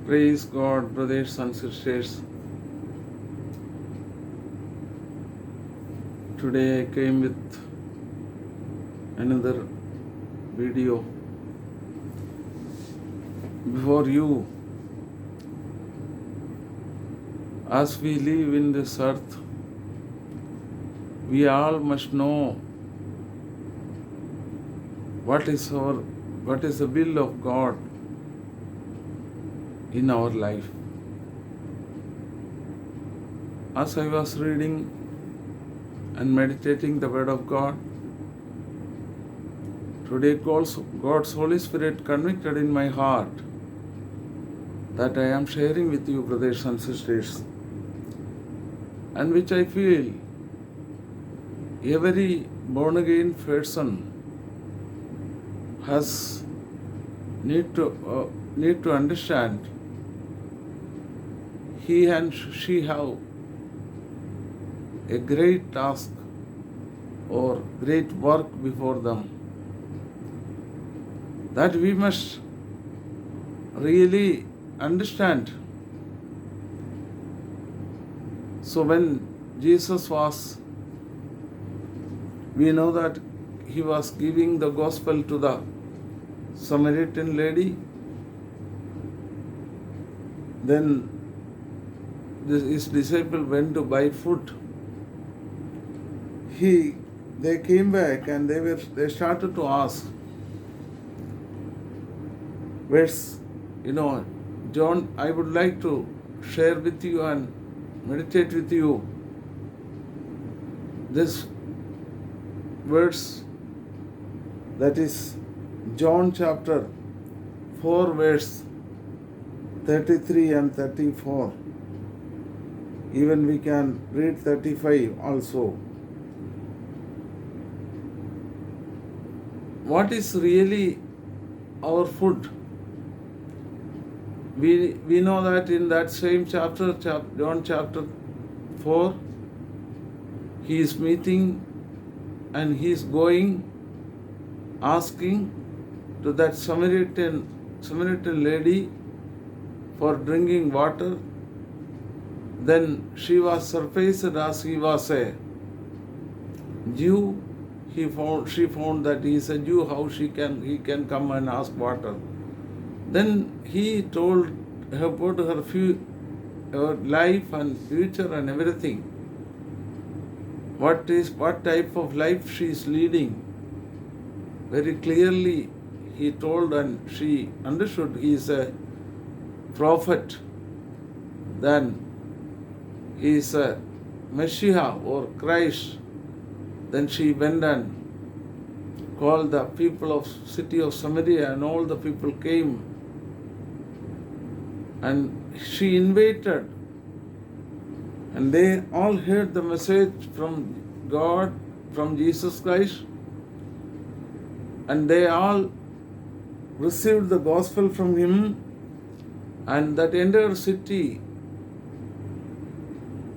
Praise God, brothers and sisters. Today I came with another video before you. As we live in this earth, we all must know what is the will of God in our life. As I was reading and meditating the Word of God, today God's Holy Spirit convicted in my heart that I am sharing with you, brothers and sisters, and which I feel every born again person has need to understand. He and she have a great task or great work before them that we must really understand. So when Jesus was, we know that he was giving the gospel to the Samaritan lady. Then his disciple went to buy food. They came back and they started to ask. Verse, John, I would like to share with you and meditate with you this verse, that is John chapter 4 verse 33 and 34. Even we can read 35 also. What is really our food? We know that in that same chapter, John chapter 4, he is meeting and he is going, asking to that Samaritan lady for drinking water. Then she was surprised as he was a Jew. She found that he is a Jew. How he can come and ask water? Then he told her about her life and future and everything. What type of life she is leading? Very clearly he told, and she understood he is a prophet. Then he is a Messiah or Christ. Then she went and called the people of city of Samaria, and all the people came. And she invited, and they all heard the message from God, from Jesus Christ, and they all received the gospel from him, and that entire city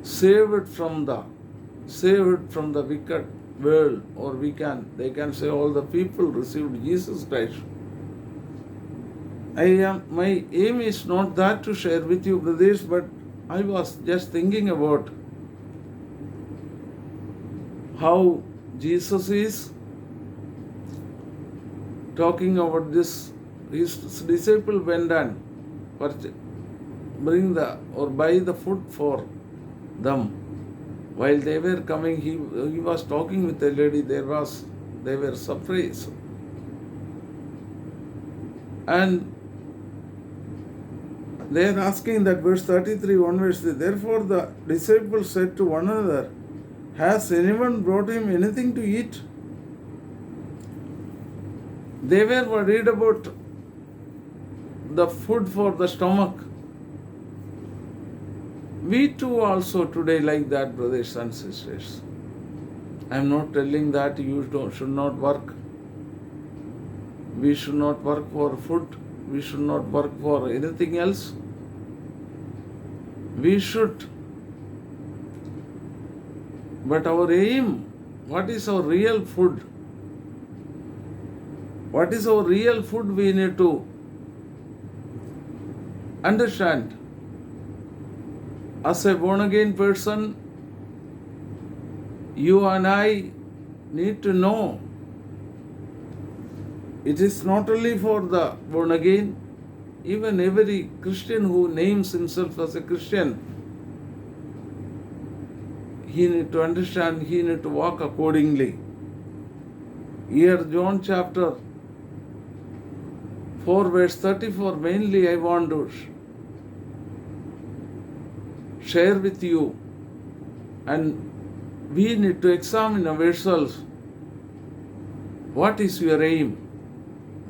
saved from the wicked world, or they can say all the people received Jesus Christ. My aim is not that to share with you, brothers, but I was just thinking about how Jesus is talking about this. His disciple went and buy the food for them. While they were coming, he was talking with a lady. They were surprised. And they are asking that verse 33, one verse. Therefore the disciples said to one another, has anyone brought him anything to eat? They were worried about the food for the stomach. We too also today like that, brothers and sisters. I am not telling that you should not work. We should not work for food. We should not work for anything else. We should. But our aim, what is our real food? What is our real food we need to understand, as a born again person, you and I need to know it is not only for the born again, even every Christian who names himself as a Christian, he need to understand, he need to walk accordingly. Here, John chapter 4 verse 34, mainly I want to share with you, and we need to examine ourselves. What is your aim?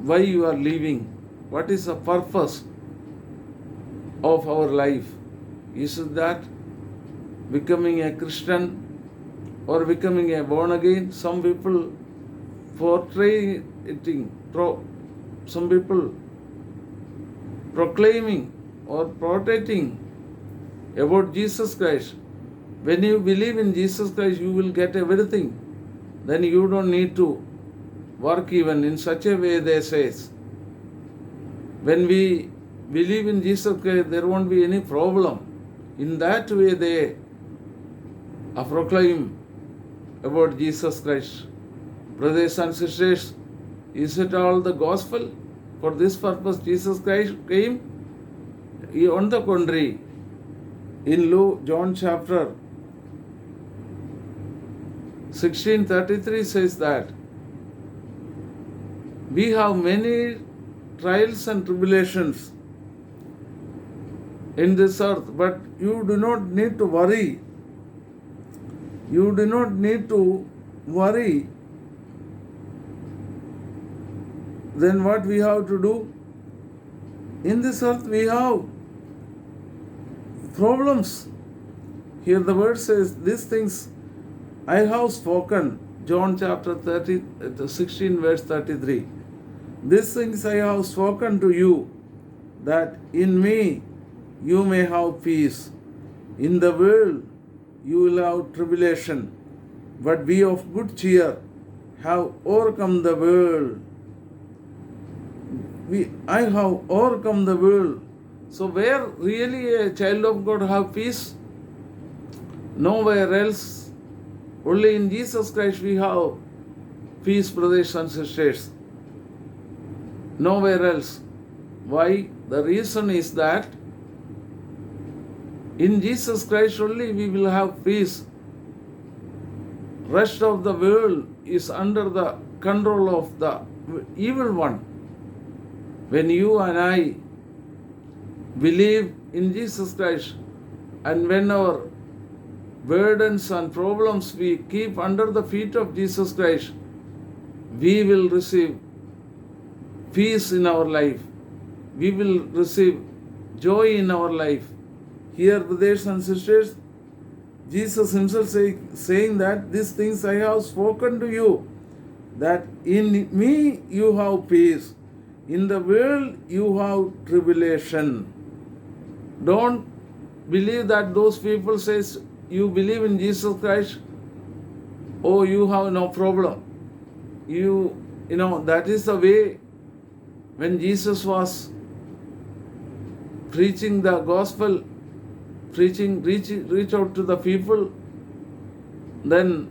Why you are living? What is the purpose of our life? Is it that becoming a Christian or becoming a born again? Some people some people proclaiming or protesting about Jesus Christ. When you believe in Jesus Christ, you will get everything. Then you don't need to work even in such a way, they say. When we believe in Jesus Christ, there won't be any problem. In that way, they proclaim about Jesus Christ. Brothers and sisters, is it all the gospel? For this purpose, Jesus Christ came? On the contrary, in John chapter 16:33 says that we have many trials and tribulations in this earth, but you do not need to worry. You do not need to worry. Then what we have to do? In this earth we have problems. Here the word says, these things I have spoken. John chapter 16 verse 33. These things I have spoken to you, that in me you may have peace. In the world you will have tribulation, but be of good cheer, have overcome the world. I have overcome the world. So where really a child of God have peace? Nowhere else. Only in Jesus Christ we have peace, brothers and sisters. Nowhere else. Why? The reason is that in Jesus Christ only we will have peace. Rest of the world is under the control of the evil one. When you and I believe in Jesus Christ, and when our burdens and problems we keep under the feet of Jesus Christ, we will receive peace in our life. We will receive joy in our life. Here, brothers and sisters, Jesus himself saying that these things I have spoken to you, that in me you have peace. In the world you have tribulation. Don't believe that those people says you believe in Jesus Christ, oh, you have no problem. You know, that is the way when Jesus was preaching the gospel, reach out to the people, then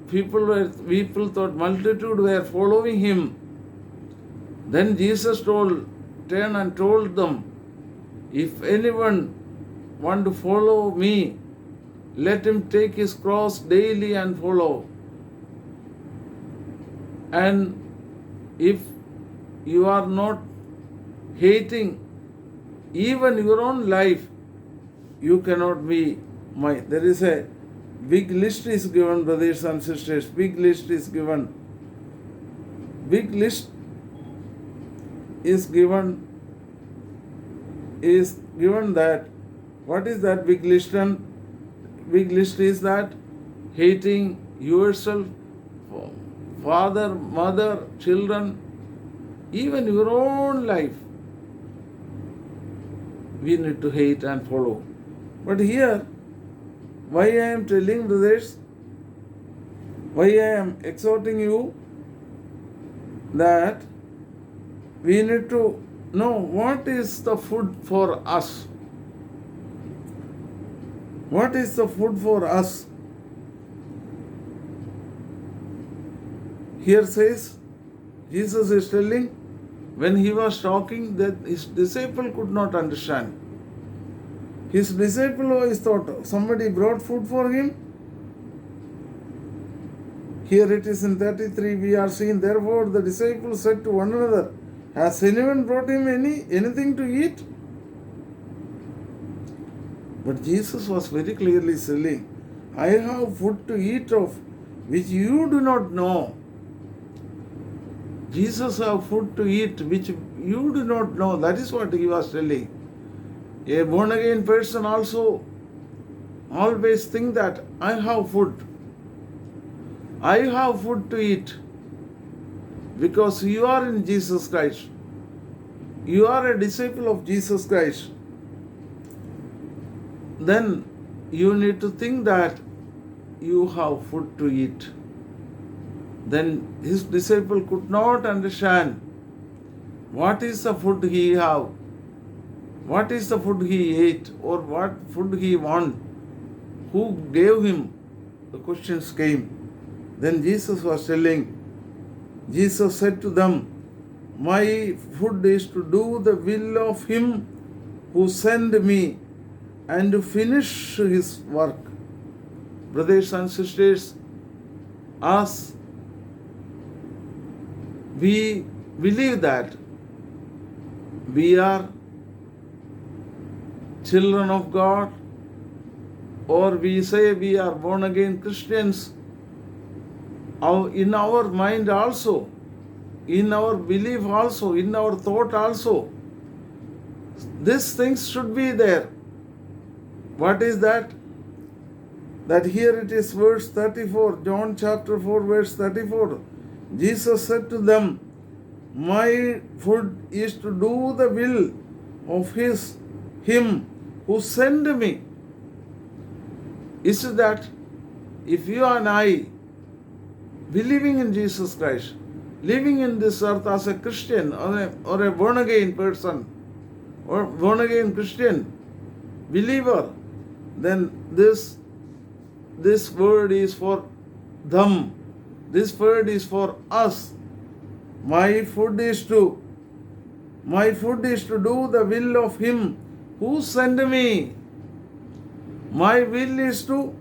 people thought multitude were following him. Then Jesus turned and told them, if anyone want to follow me, let him take his cross daily and follow. And if you are not hating even your own life, you cannot be mine. There is a big list is given, brothers and sisters. Big list is given. Big list is given that, what is that big list? And big list is that hating yourself, father, mother, children, even your own life, we need to hate and follow. But here, why I am telling brothers, why I am exhorting you that we need to No, what is the food for us? What is the food for us? Here says, Jesus is telling, when he was talking, that his disciple could not understand. His disciple always thought somebody brought food for him. Here it is in 33, we are seeing, therefore the disciples said to one another, has anyone brought him anything to eat? But Jesus was very clearly saying, I have food to eat of which you do not know. Jesus have food to eat which you do not know. That is what he was telling. A born again person also always think that I have food. I have food to eat because you are in Jesus Christ. You are a disciple of Jesus Christ. Then you need to think that you have food to eat. Then his disciple could not understand what is the food he have, what is the food he ate, or what food he want, who gave him. The questions came. Then Jesus was telling, Jesus said to them, my food is to do the will of him who sent me and to finish his work. Brothers and sisters, as we believe that we are children of God, or we say we are born again Christians, in our mind also, in our belief also, in our thought also, these things should be there. What is that? That here it is verse 34, John chapter 4 verse 34. Jesus said to them, my food is to do the will of him who sent me. Is it that if you and I, believing in Jesus Christ, living in this earth as a Christian or a born again person or born again Christian believer, then this word is for them. This word is for us. My food is to do the will of him who sent me. My will is to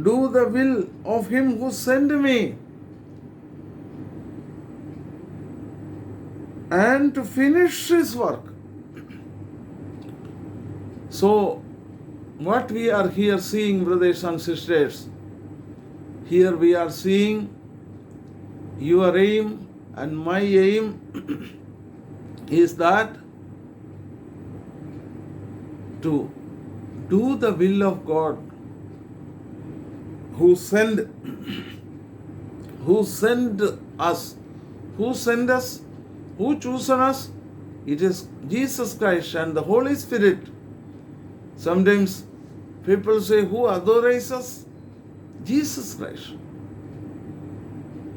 do the will of him who sent me, and to finish his work. So, what we are here seeing, brothers and sisters, here we are seeing your aim and my aim is that to do the will of God who sent us, who chosen us. It is Jesus Christ and the Holy Spirit. Sometimes people say, who authorizes us? Jesus Christ,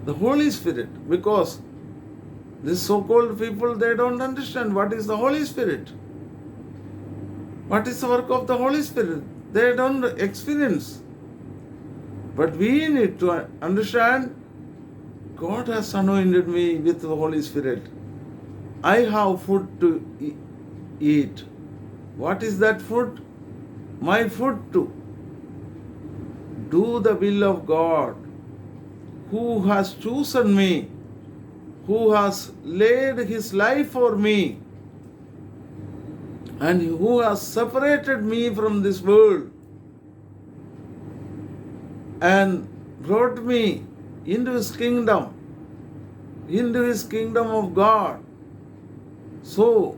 the Holy Spirit, because these so-called people, they don't understand what is the Holy Spirit. What is the work of the Holy Spirit? They don't experience. But we need to understand, God has anointed me with the Holy Spirit. I have food to eat. What is that food? My food to do the will of God, who has chosen me, who has laid his life for me, and who has separated me from this world and brought me into his kingdom of God. So,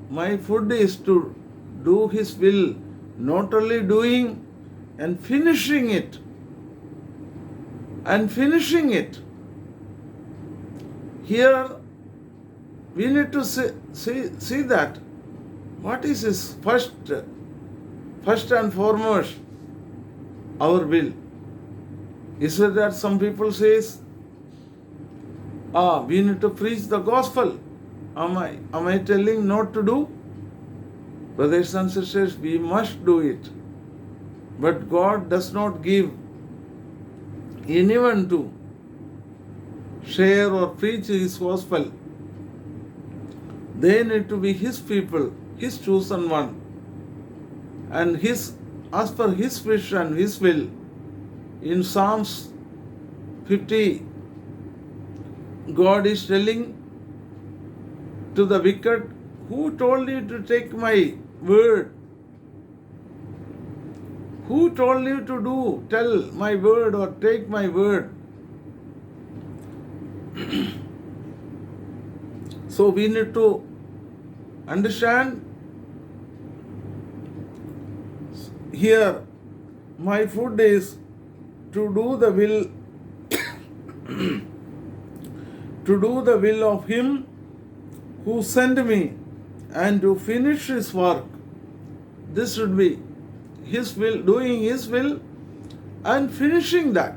my food is to do his will, not only doing and finishing it. Here, we need to see that what is his first and foremost, our will. Is it that some people says, we need to preach the gospel. Am I telling not to do? Brothers and sisters, we must do it. But God does not give anyone to share or preach His gospel. They need to be His people, His chosen one. And as per His wish and His will, in Psalms 50, God is telling to the wicked, who told you to take my word? Who told you to tell my word or take my word? So we need to understand here, my food is to do the will to do the will of Him who sent me and to finish His work. This should be His will, doing His will and finishing that.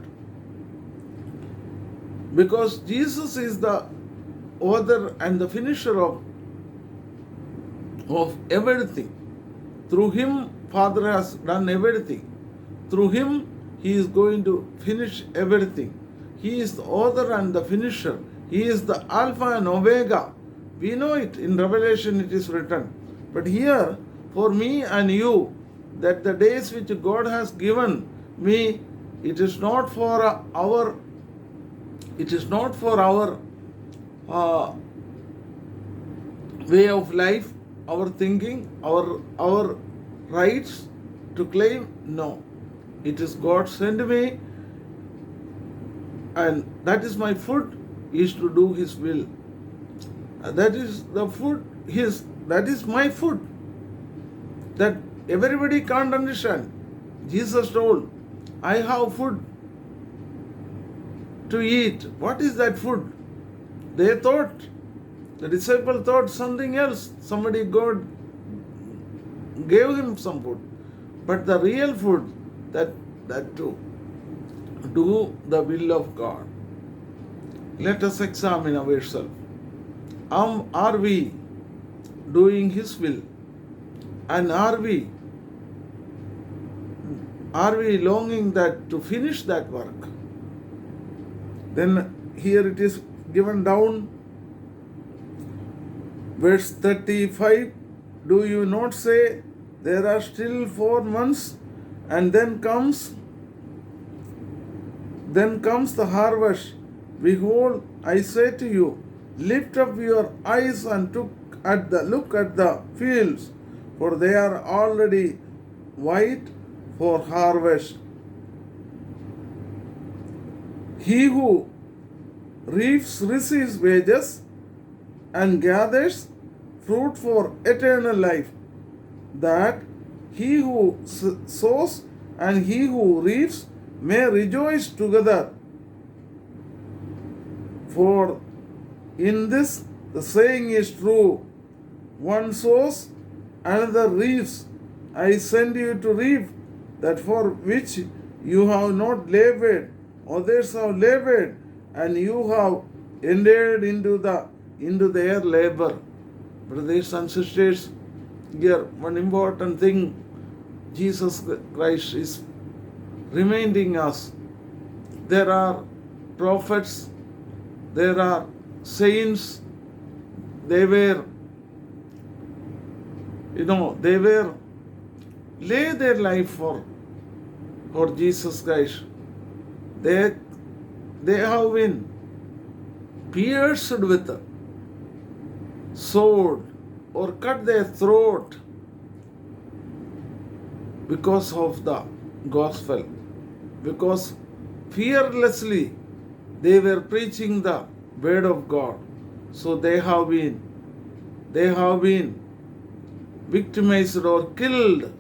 Because Jesus is the author and the finisher of everything. Through Him, Father has done everything. Through Him, He is going to finish everything. He is the author and the finisher. He is the Alpha and Omega. We know it. In Revelation it is written. But here, for me and you, that the days which God has given me, it is not for our way of life, our thinking, our rights to claim. No, it is God sent me, and that is my food, is to do His will. That is the food. That is my food. That everybody can't understand. Jesus told, I have food to eat. What is that food? They thought, the disciple thought something else. Somebody, God gave him some food. But the real food, that to do the will of God. Let us examine ourselves. Are we doing His will? And are we longing that to finish that work? Then here it is given down, verse 35. Do you not say, there are still 4 months, and then comes the harvest? Behold, I say to you, lift up your eyes and look at the fields, for they are already white for harvest. He who reaps receives wages and gathers fruit for eternal life, that he who sows and he who reaps may rejoice together. For in this the saying is true, one sows, another reaps. I send you to reap that for which you have not labored, others have labored, and you have entered into their labor. Brothers and sisters, here one important thing Jesus Christ is reminding us. There are prophets, there are saints, they were lay their life for Jesus Christ. They have been pierced with a sword or cut their throat because of the gospel, because fearlessly they were preaching the word of God. So they have been victimized or killed.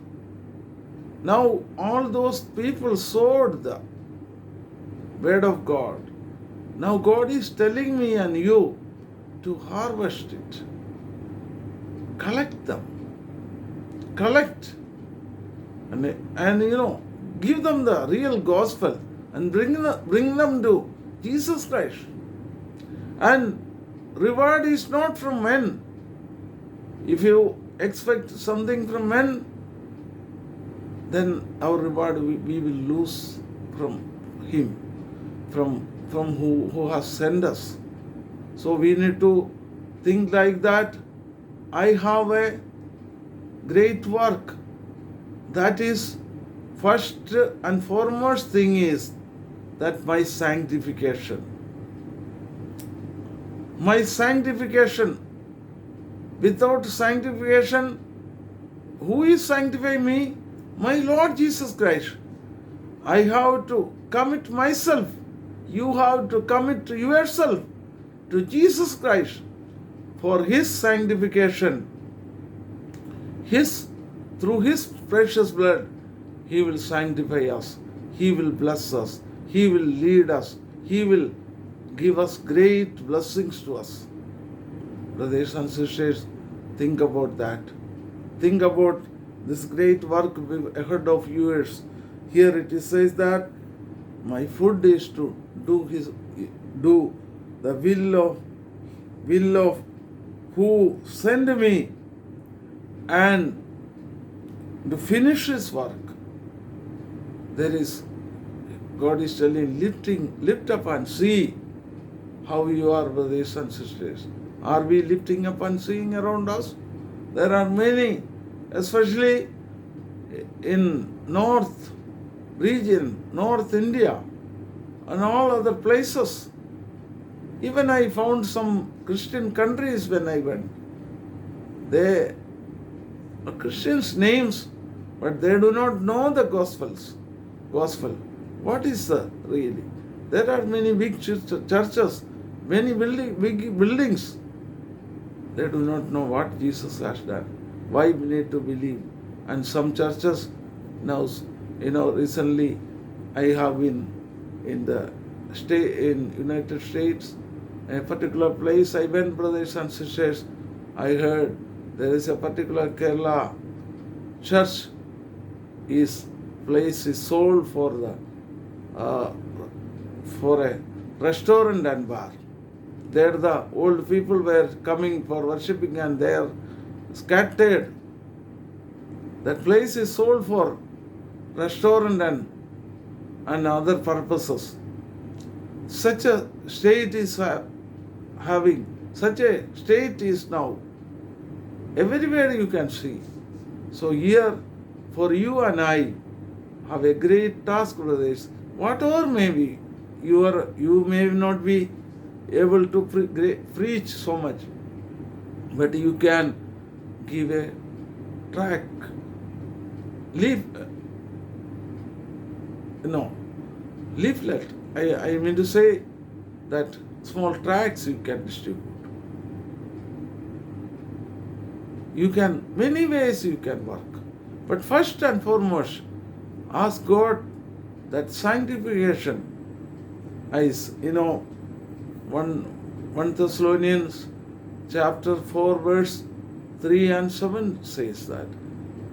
Now all those people sowed the word of God. Now God is telling me and you to harvest it. Collect them. Collect. And give them the real gospel and bring them to Jesus Christ. And reward is not from men. If you expect something from men, then our reward we will lose from Him, from who has sent us. So we need to think like that. I have a great work. That is, first and foremost thing is that my sanctification. My sanctification. Without sanctification, who is sanctifying me? My Lord Jesus Christ. I have to commit myself. You have to commit yourself to Jesus Christ for His sanctification. Through His precious blood, He will sanctify us. He will bless us. He will lead us. He will give us great blessings to us. Brothers and sisters, think about that. Think about this great work ahead of yours. Here it says that my food is to do the will of who sent me and to finish His work. God is telling, lift up and see how you are, brothers and sisters. Are we lifting up and seeing around us? There are many, especially in North region, North India, and all other places. Even I found some Christian countries when I went. They are Christians' names, but they do not know the gospel. What is the really? There are many big churches, many big buildings. They do not know what Jesus has done. Why we need to believe? And some churches now, recently I have been in United States, a particular place I went, brothers and sisters. I heard there is a particular Kerala church. Place is sold for a restaurant and bar. There the old people were coming for worshipping and they are scattered. That place is sold for restaurant and other purposes. Such a state is having, such a state is now. Everywhere you can see. So here, for you and I, have a great task, brothers. Whatever may be, you may not be able to preach so much, but you can give a track, leaflet. I mean to say that small tracts you can distribute. You can, many ways you can work. But first and foremost, ask God that sanctification is, 1 Thessalonians chapter 4 verse 3 and 7 says that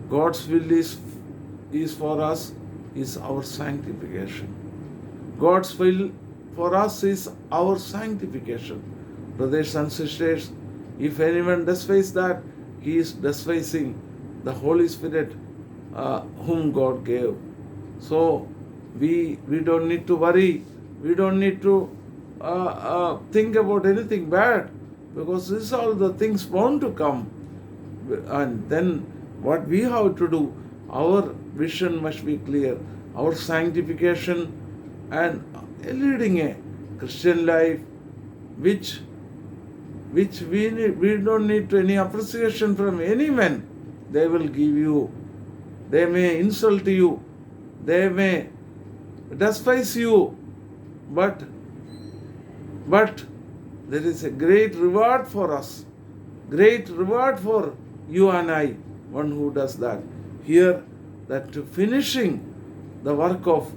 God's will is for us is our sanctification. God's will for us is our sanctification. Brothers and sisters, if anyone despises that, he is despising the Holy Spirit whom God gave. So we don't need to worry. We don't need to think about anything bad, because these are all the things bound to come. And then what we have to do, our vision must be clear. Our sanctification and leading a Christian life which we don't need any appreciation from any man. They will give you, they may insult you, they may despise you, but there is a great reward for us, great reward for you and I, one who does that. Here, that finishing the work of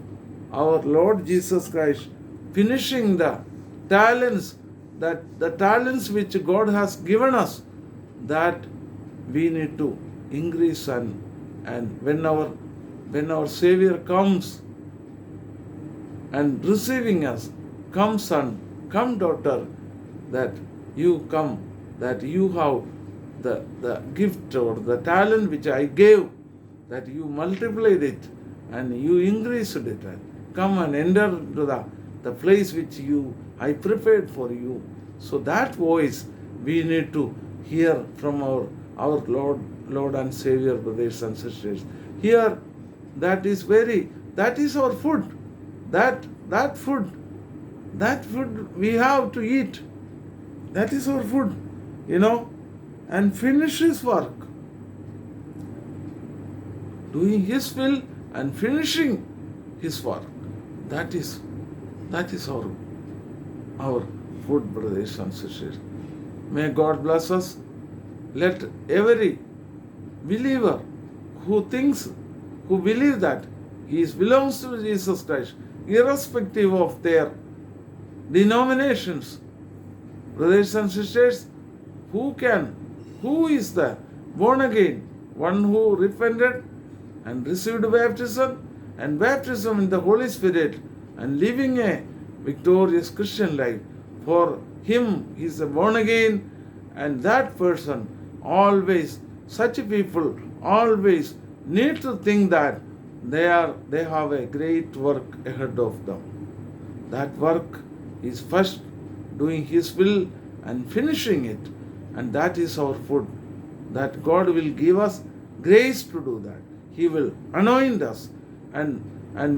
our Lord Jesus Christ, finishing the talents, that the talents which God has given us, that we need to increase, and when our Savior comes and receiving us, come son, come daughter, that you come, that you have the gift or the talent which I gave, that you multiplied it and you increased it. Come and enter into the place which I prepared for you. So that voice we need to hear from our Lord and Savior, brothers and sisters. Here, that is our food. That food we have to eat. That is our food, and finish His work, doing His will and finishing His work. That is our food, brothers and sisters. May God bless us. Let every believer who believe that he belongs to Jesus Christ, irrespective of their denominations, brothers and sisters, who is the born again? One who repented and received baptism in the Holy Spirit and living a victorious Christian life. For him, he is born again, and that person such people always need to think that they have a great work ahead of them. That work is first doing His will and finishing it, and that is our food. That God will give us grace to do that. He will anoint us, and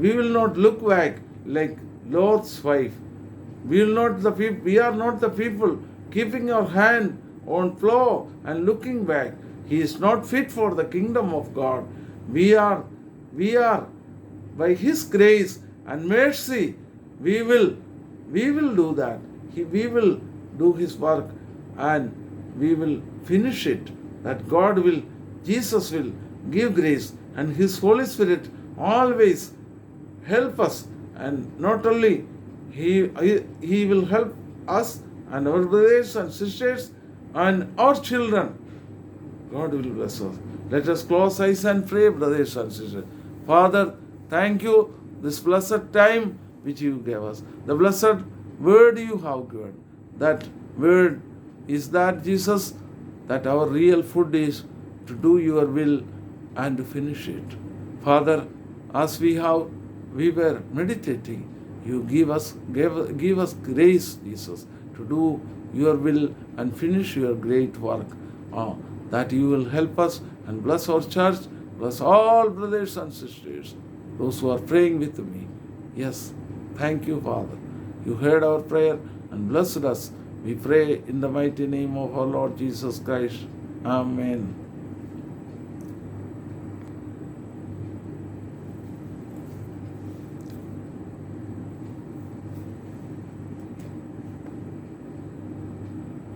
we will not look back like Lot's wife. We are not the people keeping our hand on plow and looking back. He is not fit for the kingdom of God. We are by His grace and mercy, we will do that. We will do His work and we will finish it. That Jesus will give grace, and His Holy Spirit always help us, and not only He will help us and our brothers and sisters and our children. God will bless us. Let us close eyes and pray, brothers and sisters. Father, thank you this blessed time which you gave us. The blessed word you have given. That word is that, Jesus, that our real food is to do your will and to finish it. Father, as we were meditating, you give us grace, Jesus, to do your will and finish your great work. That you will help us and bless our church, bless all brothers and sisters, those who are praying with me. Yes, thank you, Father. You heard our prayer and blessed us. We pray in the mighty name of our Lord Jesus Christ. Amen.